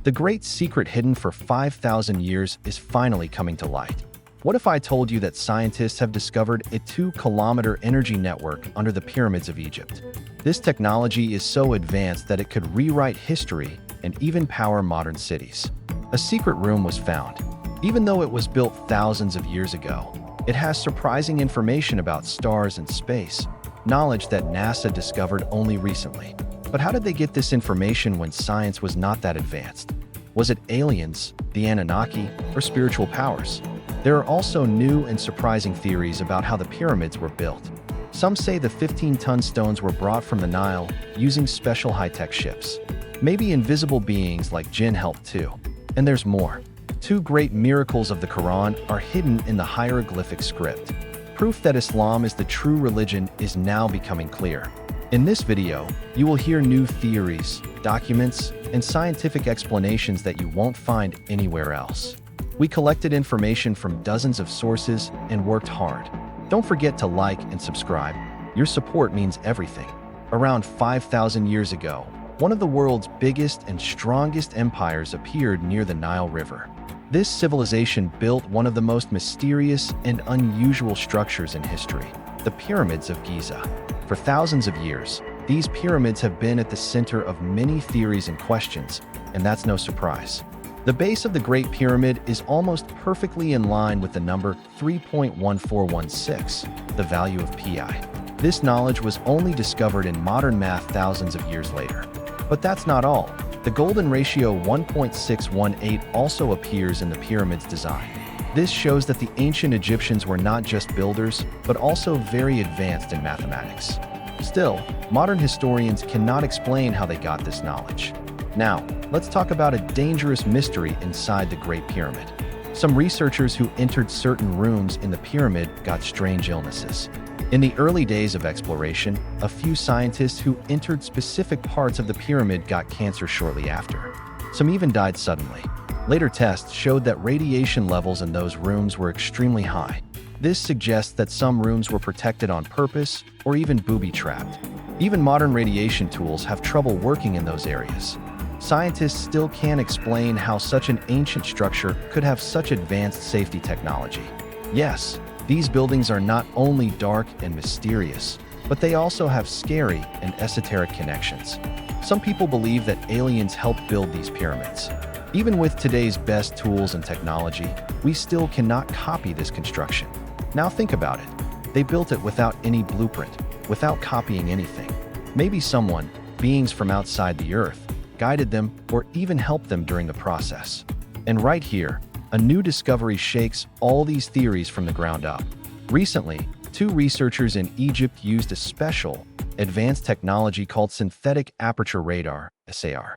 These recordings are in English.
The great secret hidden for 5,000 years is finally coming to light. What if I told you that scientists have discovered a 2-kilometer energy network under the pyramids of Egypt? This technology is so advanced that it could rewrite history and even power modern cities. A secret room was found. Even though it was built thousands of years ago, it has surprising information about stars and space, knowledge that NASA discovered only recently. But how did they get this information when science was not that advanced? Was it aliens, the Anunnaki, or spiritual powers? There are also new and surprising theories about how the pyramids were built. Some say the 15-ton stones were brought from the Nile using special high-tech ships. Maybe invisible beings like jinn helped too. And there's more. 2 great miracles of the Quran are hidden in the hieroglyphic script. Proof that Islam is the true religion is now becoming clear. In this video, you will hear new theories, documents, and scientific explanations that you won't find anywhere else. We collected information from dozens of sources and worked hard. Don't forget to like and subscribe. Your support means everything. Around 5,000 years ago, one of the world's biggest and strongest empires appeared near the Nile River. This civilization built one of the most mysterious and unusual structures in history, the Pyramids of Giza. For thousands of years, these pyramids have been at the center of many theories and questions, and that's no surprise. The base of the Great Pyramid is almost perfectly in line with the number 3.1416, the value of pi. This knowledge was only discovered in modern math thousands of years later. But that's not all. The golden ratio 1.618 also appears in the pyramid's design. This shows that the ancient Egyptians were not just builders, but also very advanced in mathematics. Still, modern historians cannot explain how they got this knowledge. Now, let's talk about a dangerous mystery inside the Great Pyramid. Some researchers who entered certain rooms in the pyramid got strange illnesses. In the early days of exploration, a few scientists who entered specific parts of the pyramid got cancer shortly after. Some even died suddenly. Later tests showed that radiation levels in those rooms were extremely high. This suggests that some rooms were protected on purpose or even booby-trapped. Even modern radiation tools have trouble working in those areas. Scientists still can't explain how such an ancient structure could have such advanced safety technology. Yes, these buildings are not only dark and mysterious, but they also have scary and esoteric connections. Some people believe that aliens helped build these pyramids. Even with today's best tools and technology, we still cannot copy this construction. Now think about it. They built it without any blueprint, without copying anything. Maybe someone, beings from outside the Earth, guided them or even helped them during the process. And right here, a new discovery shakes all these theories from the ground up. Recently, 2 researchers in Egypt used a special, advanced technology called synthetic aperture radar, SAR.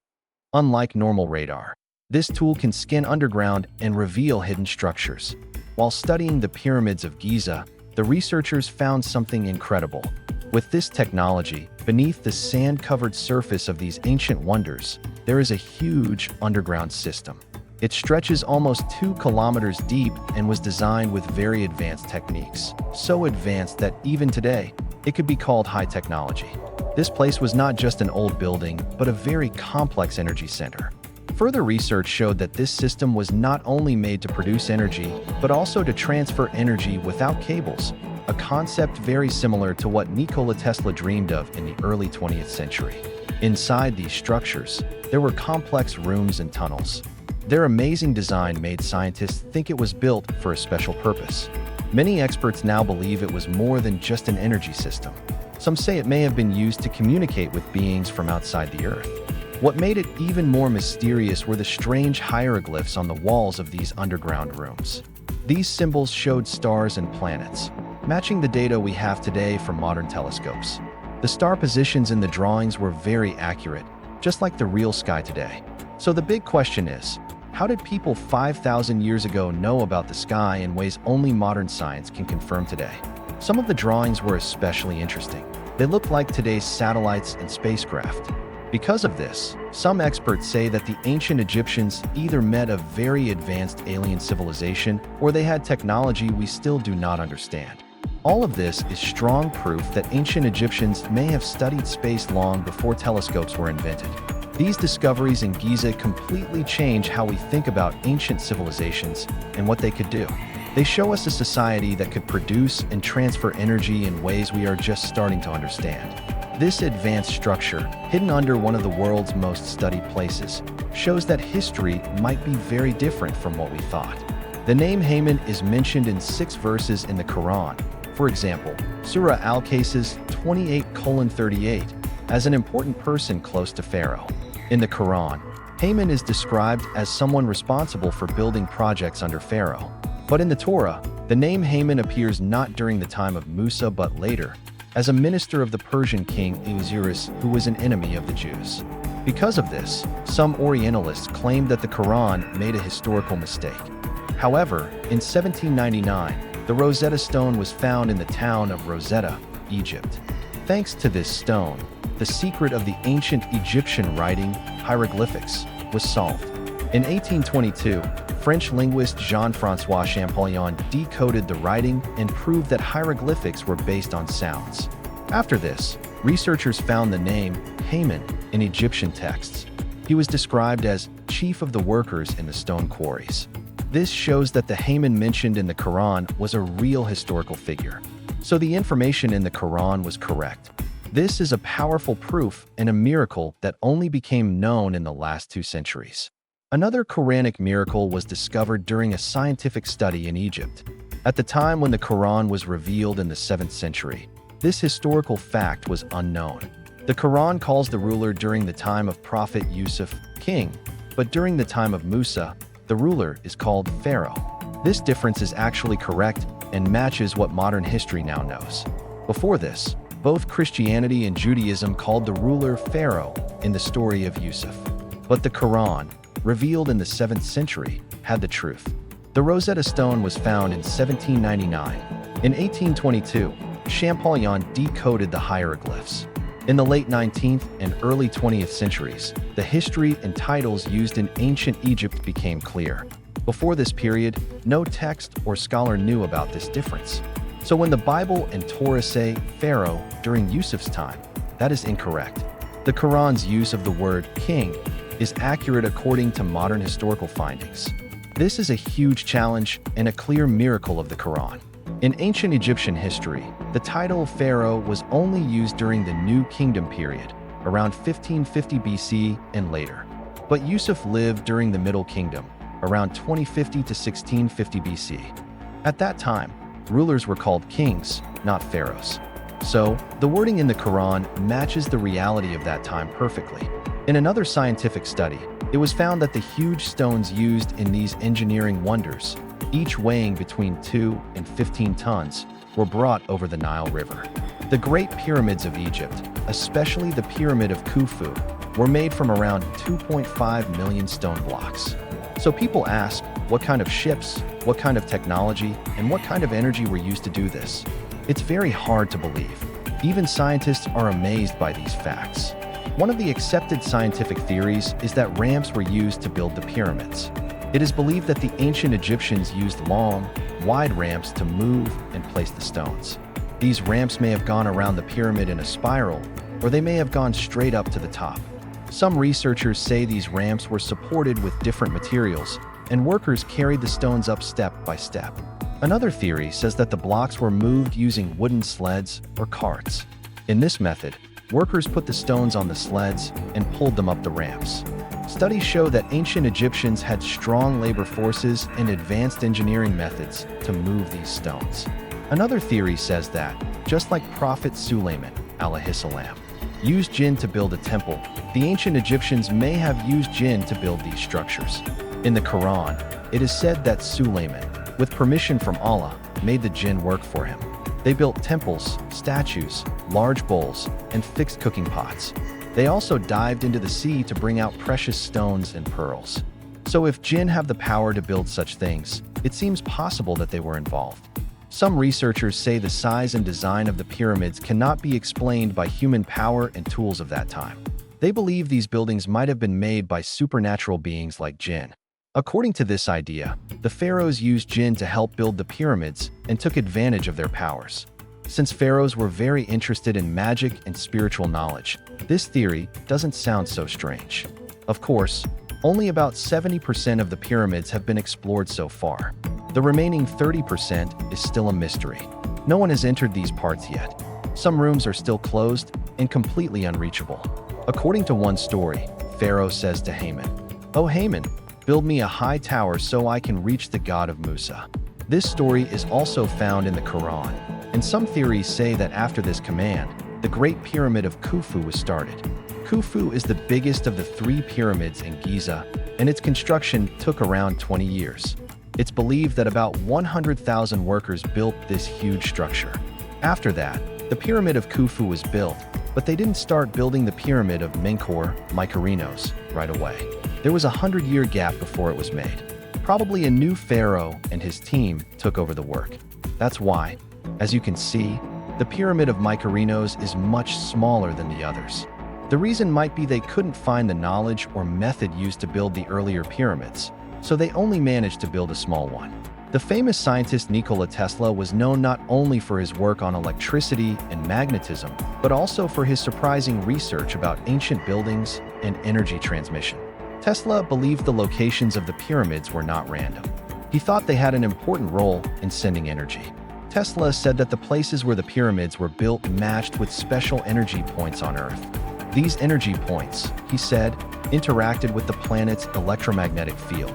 Unlike normal radar, this tool can scan underground and reveal hidden structures. While studying the pyramids of Giza, the researchers found something incredible. With this technology, beneath the sand-covered surface of these ancient wonders, there is a huge underground system. It stretches almost 2 kilometers deep and was designed with very advanced techniques. So advanced that even today, it could be called high technology. This place was not just an old building, but a very complex energy center. Further research showed that this system was not only made to produce energy, but also to transfer energy without cables, a concept very similar to what Nikola Tesla dreamed of in the early 20th century. Inside these structures, there were complex rooms and tunnels. Their amazing design made scientists think it was built for a special purpose. Many experts now believe it was more than just an energy system. Some say it may have been used to communicate with beings from outside the Earth. What made it even more mysterious were the strange hieroglyphs on the walls of these underground rooms. These symbols showed stars and planets, matching the data we have today from modern telescopes. The star positions in the drawings were very accurate, just like the real sky today. So the big question is, how did people 5,000 years ago know about the sky in ways only modern science can confirm today? Some of the drawings were especially interesting. They looked like today's satellites and spacecraft. Because of this, some experts say that the ancient Egyptians either met a very advanced alien civilization or they had technology we still do not understand. All of this is strong proof that ancient Egyptians may have studied space long before telescopes were invented. These discoveries in Giza completely change how we think about ancient civilizations and what they could do. They show us a society that could produce and transfer energy in ways we are just starting to understand. This advanced structure, hidden under one of the world's most studied places, shows that history might be very different from what we thought. The name Haman is mentioned in 6 verses in the Quran. For example, Surah Al-Qasis 28:38, as an important person close to Pharaoh. In the Quran, Haman is described as someone responsible for building projects under Pharaoh. But in the Torah, the name Haman appears not during the time of Musa but later, as a minister of the Persian king Ahasuerus, who was an enemy of the Jews. Because of this, some Orientalists claimed that the Quran made a historical mistake. However, in 1799, the Rosetta Stone was found in the town of Rosetta, Egypt. Thanks to this stone, the secret of the ancient Egyptian writing, hieroglyphics, was solved. In 1822, French linguist Jean-François Champollion decoded the writing and proved that hieroglyphics were based on sounds. After this, researchers found the name Haman in Egyptian texts. He was described as chief of the workers in the stone quarries. This shows that the Haman mentioned in the Quran was a real historical figure. So the information in the Quran was correct. This is a powerful proof and a miracle that only became known in the last 2 centuries. Another Quranic miracle was discovered during a scientific study in Egypt. At the time when the Quran was revealed in the 7th century, this historical fact was unknown. The Quran calls the ruler during the time of Prophet Yusuf king, but during the time of Musa, the ruler is called Pharaoh. This difference is actually correct and matches what modern history now knows. Before this, both Christianity and Judaism called the ruler Pharaoh in the story of Yusuf. But the Quran, revealed in the 7th century, had the truth. The Rosetta Stone was found in 1799. In 1822, Champollion decoded the hieroglyphs. In the late 19th and early 20th centuries, the history and titles used in ancient Egypt became clear. Before this period, no text or scholar knew about this difference. So when the Bible and Torah say Pharaoh during Yusuf's time, that is incorrect. The Quran's use of the word king is accurate according to modern historical findings. This is a huge challenge and a clear miracle of the Quran. In ancient Egyptian history, the title Pharaoh was only used during the New Kingdom period, around 1550 BC and later. But Yusuf lived during the Middle Kingdom, around 2050 to 1650 BC. At that time, rulers were called kings, not pharaohs. So, the wording in the Quran matches the reality of that time perfectly. In another scientific study, it was found that the huge stones used in these engineering wonders, each weighing between 2 and 15 tons, were brought over the Nile River. The Great Pyramids of Egypt, especially the Pyramid of Khufu, were made from around 2.5 million stone blocks. So people ask, what kind of ships, what kind of technology, and what kind of energy were used to do this? It's very hard to believe. Even scientists are amazed by these facts. One of the accepted scientific theories is that ramps were used to build the pyramids. It is believed that the ancient Egyptians used long, wide ramps to move and place the stones. These ramps may have gone around the pyramid in a spiral, or they may have gone straight up to the top. Some researchers say these ramps were supported with different materials, and workers carried the stones up step by step. Another theory says that the blocks were moved using wooden sleds or carts. In this method, workers put the stones on the sleds and pulled them up the ramps. Studies show that ancient Egyptians had strong labor forces and advanced engineering methods to move these stones. Another theory says that, just like Prophet Suleiman, alayhi salam, used jinn to build a temple, the ancient Egyptians may have used jinn to build these structures. In the Quran, it is said that Suleiman, with permission from Allah, made the jinn work for him. They built temples, statues, large bowls, and fixed cooking pots. They also dived into the sea to bring out precious stones and pearls. So if jinn have the power to build such things, it seems possible that they were involved. Some researchers say the size and design of the pyramids cannot be explained by human power and tools of that time. They believe these buildings might have been made by supernatural beings like jinn. According to this idea, the pharaohs used jinn to help build the pyramids and took advantage of their powers. Since pharaohs were very interested in magic and spiritual knowledge, this theory doesn't sound so strange. Of course, only about 70% of the pyramids have been explored so far. The remaining 30% is still a mystery. No one has entered these parts yet. Some rooms are still closed and completely unreachable. According to one story, Pharaoh says to Haman, "Oh Haman, build me a high tower so I can reach the god of Musa." This story is also found in the Quran, and some theories say that after this command, the Great Pyramid of Khufu was started. Khufu is the biggest of the 3 pyramids in Giza, and its construction took around 20 years. It's believed that about 100,000 workers built this huge structure. After that, the Pyramid of Khufu was built, but they didn't start building the Pyramid of Mykonos right away. There was a 100-year gap before it was made. Probably a new pharaoh and his team took over the work. That's why, as you can see, the Pyramid of Mykonos is much smaller than the others. The reason might be they couldn't find the knowledge or method used to build the earlier pyramids, so they only managed to build a small one. The famous scientist Nikola Tesla was known not only for his work on electricity and magnetism, but also for his surprising research about ancient buildings and energy transmission. Tesla believed the locations of the pyramids were not random. He thought they had an important role in sending energy. Tesla said that the places where the pyramids were built matched with special energy points on Earth. These energy points, he said, interacted with the planet's electromagnetic field.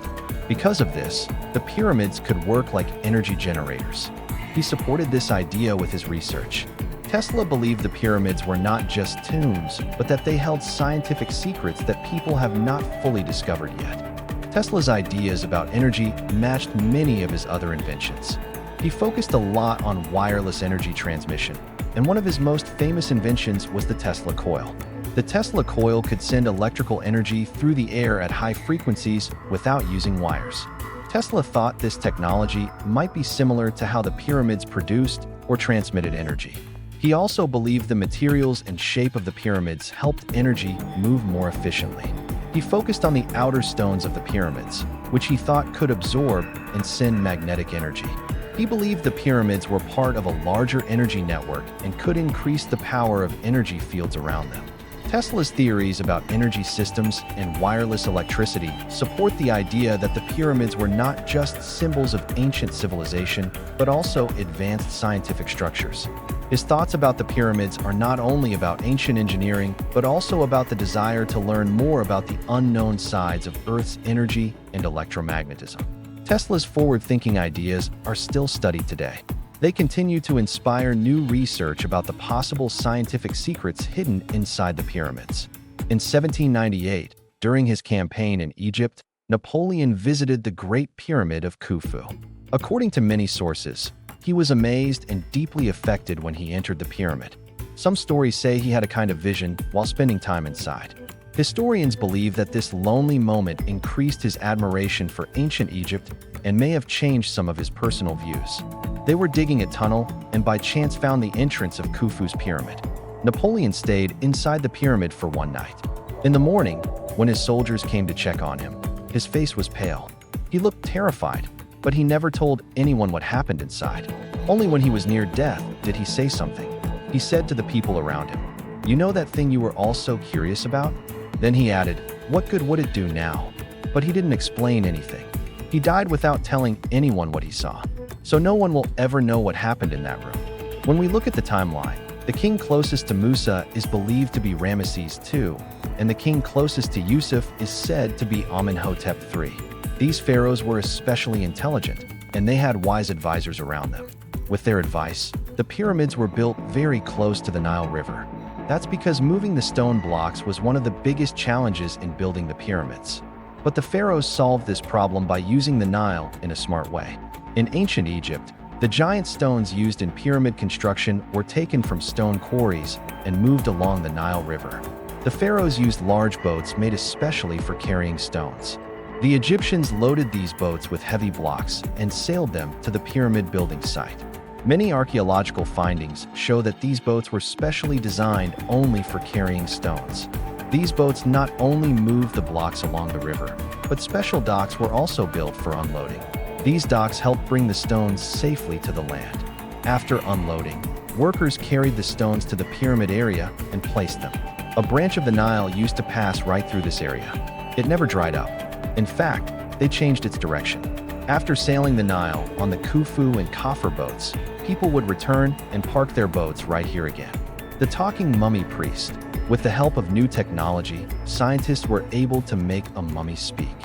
Because of this, the pyramids could work like energy generators. He supported this idea with his research. Tesla believed the pyramids were not just tombs, but that they held scientific secrets that people have not fully discovered yet. Tesla's ideas about energy matched many of his other inventions. He focused a lot on wireless energy transmission, and one of his most famous inventions was the Tesla coil. The Tesla coil could send electrical energy through the air at high frequencies without using wires. Tesla thought this technology might be similar to how the pyramids produced or transmitted energy. He also believed the materials and shape of the pyramids helped energy move more efficiently. He focused on the outer stones of the pyramids, which he thought could absorb and send magnetic energy. He believed the pyramids were part of a larger energy network and could increase the power of energy fields around them. Tesla's theories about energy systems and wireless electricity support the idea that the pyramids were not just symbols of ancient civilization, but also advanced scientific structures. His thoughts about the pyramids are not only about ancient engineering, but also about the desire to learn more about the unknown sides of Earth's energy and electromagnetism. Tesla's forward-thinking ideas are still studied today. They continue to inspire new research about the possible scientific secrets hidden inside the pyramids. In 1798, during his campaign in Egypt, Napoleon visited the Great Pyramid of Khufu. According to many sources, he was amazed and deeply affected when he entered the pyramid. Some stories say he had a kind of vision while spending time inside. Historians believe that this lonely moment increased his admiration for ancient Egypt and may have changed some of his personal views. They were digging a tunnel and by chance found the entrance of Khufu's pyramid. Napoleon stayed inside the pyramid for one night. In the morning, when his soldiers came to check on him, his face was pale. He looked terrified, but he never told anyone what happened inside. Only when he was near death did he say something. He said to the people around him, "You know that thing you were all so curious about?" Then he added, "What good would it do now?" But he didn't explain anything. He died without telling anyone what he saw. So no one will ever know what happened in that room. When we look at the timeline, the king closest to Musa is believed to be Ramesses II, and the king closest to Yusuf is said to be Amenhotep III. These pharaohs were especially intelligent, and they had wise advisors around them. With their advice, the pyramids were built very close to the Nile River. That's because moving the stone blocks was one of the biggest challenges in building the pyramids. But the pharaohs solved this problem by using the Nile in a smart way. In ancient Egypt, the giant stones used in pyramid construction were taken from stone quarries and moved along the Nile River. The pharaohs used large boats made especially for carrying stones. The Egyptians loaded these boats with heavy blocks and sailed them to the pyramid building site. Many archaeological findings show that these boats were specially designed only for carrying stones. These boats not only moved the blocks along the river, but special docks were also built for unloading. These docks helped bring the stones safely to the land. After unloading, Workers carried the stones to the pyramid area and placed them. A branch of the Nile used to pass right through this area. It never dried up. In fact, they changed its direction. After sailing the Nile on the Khufu and Khafre boats, people would return and park their boats right here again. The talking mummy priest. With the help of new technology, scientists were able to make a mummy speak.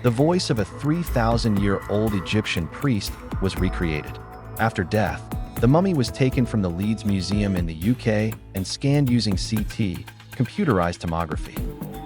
The voice of a 3,000-year-old Egyptian priest was recreated. After death, the mummy was taken from the Leeds Museum in the UK and scanned using CT, computerized tomography.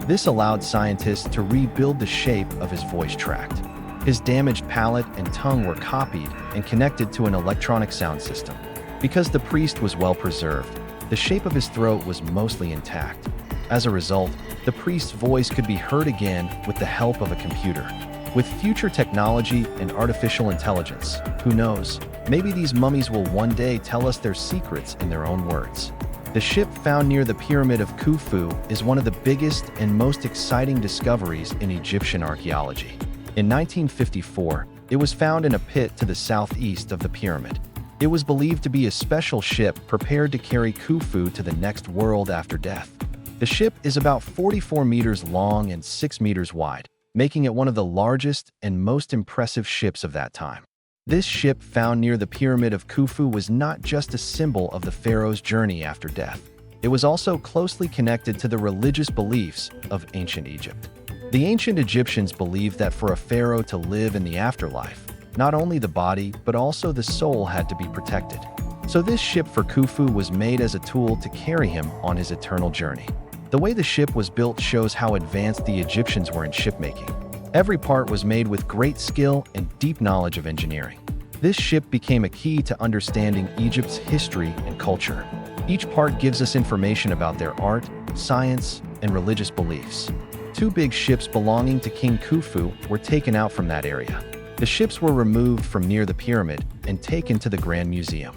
This allowed scientists to rebuild the shape of his voice tract. His damaged palate and tongue were copied and connected to an electronic sound system. Because the priest was well preserved, the shape of his throat was mostly intact. As a result, the priest's voice could be heard again with the help of a computer. With future technology and artificial intelligence, who knows, maybe these mummies will one day tell us their secrets in their own words. The ship found near the Pyramid of Khufu is one of the biggest and most exciting discoveries in Egyptian archaeology. In 1954, it was found in a pit to the southeast of the pyramid. It was believed to be a special ship prepared to carry Khufu to the next world after death. The ship is about 44 meters long and 6 meters wide, making it one of the largest and most impressive ships of that time. This ship found near the Pyramid of Khufu was not just a symbol of the pharaoh's journey after death. It was also closely connected to the religious beliefs of ancient Egypt. The ancient Egyptians believed that for a pharaoh to live in the afterlife, not only the body but also the soul had to be protected. So this ship for Khufu was made as a tool to carry him on his eternal journey. The way the ship was built shows how advanced the Egyptians were in shipmaking. Every part was made with great skill and deep knowledge of engineering. This ship became a key to understanding Egypt's history and culture. Each part gives us information about their art, science, and religious beliefs. 2 big ships belonging to King Khufu were taken out from that area. The ships were removed from near the pyramid and taken to the Grand Museum.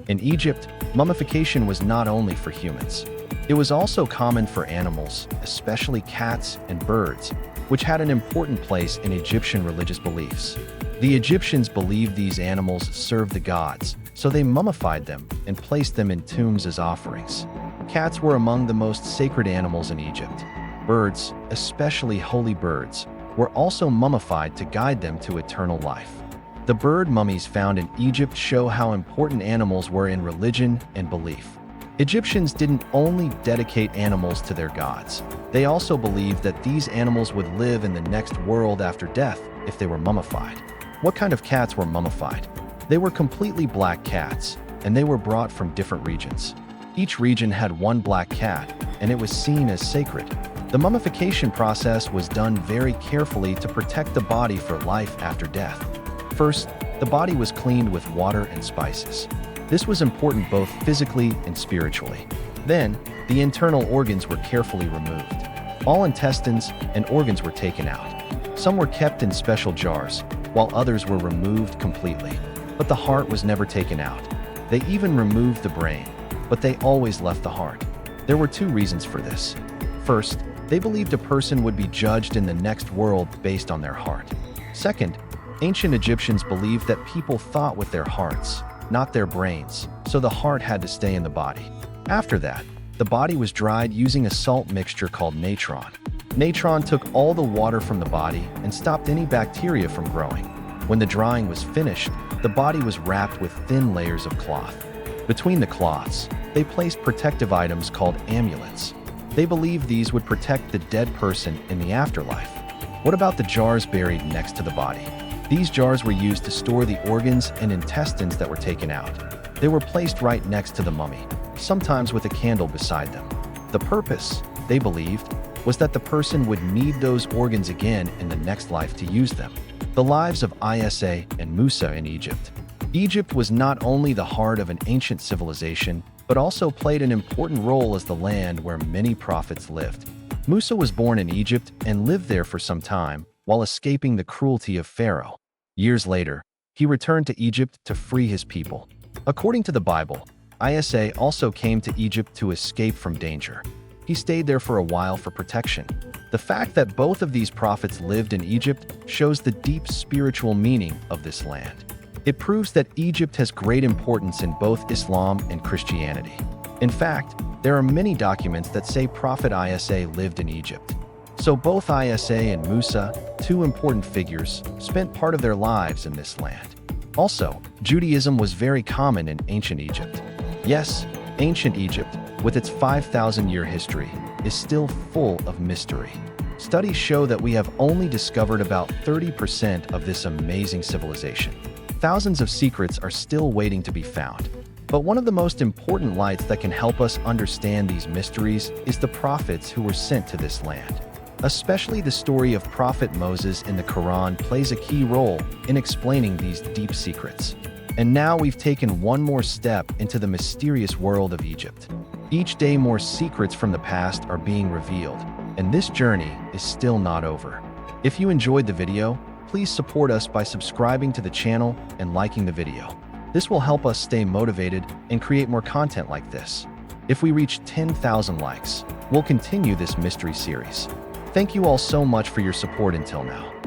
In Egypt, mummification was not only for humans. It was also common for animals, especially cats and birds, which had an important place in Egyptian religious beliefs. The Egyptians believed these animals served the gods, so they mummified them and placed them in tombs as offerings. Cats were among the most sacred animals in Egypt. Birds, especially holy birds, were also mummified to guide them to eternal life. The bird mummies found in Egypt show how important animals were in religion and belief. Egyptians didn't only dedicate animals to their gods, they also believed that these animals would live in the next world after death if they were mummified. What kind of cats were mummified? They were completely black cats, and they were brought from different regions. Each region had one black cat, and it was seen as sacred. The mummification process was done very carefully to protect the body for life after death. First, the body was cleaned with water and spices. This was important both physically and spiritually. Then, the internal organs were carefully removed. All intestines and organs were taken out. Some were kept in special jars, while others were removed completely. But the heart was never taken out. They even removed the brain, but they always left the heart. There were 2 reasons for this. First, they believed a person would be judged in the next world based on their heart. Second, ancient Egyptians believed that people thought with their hearts, not their brains, so the heart had to stay in the body. After that, the body was dried using a salt mixture called natron. Natron took all the water from the body and stopped any bacteria from growing. When the drying was finished, the body was wrapped with thin layers of cloth. Between the cloths, they placed protective items called amulets. They believed these would protect the dead person in the afterlife. What about the jars buried next to the body? These jars were used to store the organs and intestines that were taken out. They were placed right next to the mummy, sometimes with a candle beside them. The purpose, they believed, was that the person would need those organs again in the next life to use them. The lives of Isa and Musa in Egypt. Egypt was not only the heart of an ancient civilization, but also played an important role as the land where many prophets lived. Musa was born in Egypt and lived there for some time while escaping the cruelty of Pharaoh. Years later, he returned to Egypt to free his people. According to the Bible, Isa also came to Egypt to escape from danger. He stayed there for a while for protection. The fact that both of these prophets lived in Egypt shows the deep spiritual meaning of this land. It proves that Egypt has great importance in both Islam and Christianity. In fact, there are many documents that say Prophet Isa lived in Egypt. So both Isa and Musa, two important figures, spent part of their lives in this land. Also, Judaism was very common in ancient Egypt. Yes, ancient Egypt, with its 5,000-year history, is still full of mystery. Studies show that we have only discovered about 30% of this amazing civilization. Thousands of secrets are still waiting to be found. But one of the most important lights that can help us understand these mysteries is the prophets who were sent to this land. Especially the story of Prophet Moses in the Quran plays a key role in explaining these deep secrets. And now we've taken one more step into the mysterious world of Egypt. Each day more secrets from the past are being revealed, and this journey is still not over. If you enjoyed the video, please support us by subscribing to the channel and liking the video. This will help us stay motivated and create more content like this. If we reach 10,000 likes, we'll continue this mystery series. Thank you all so much for your support until now.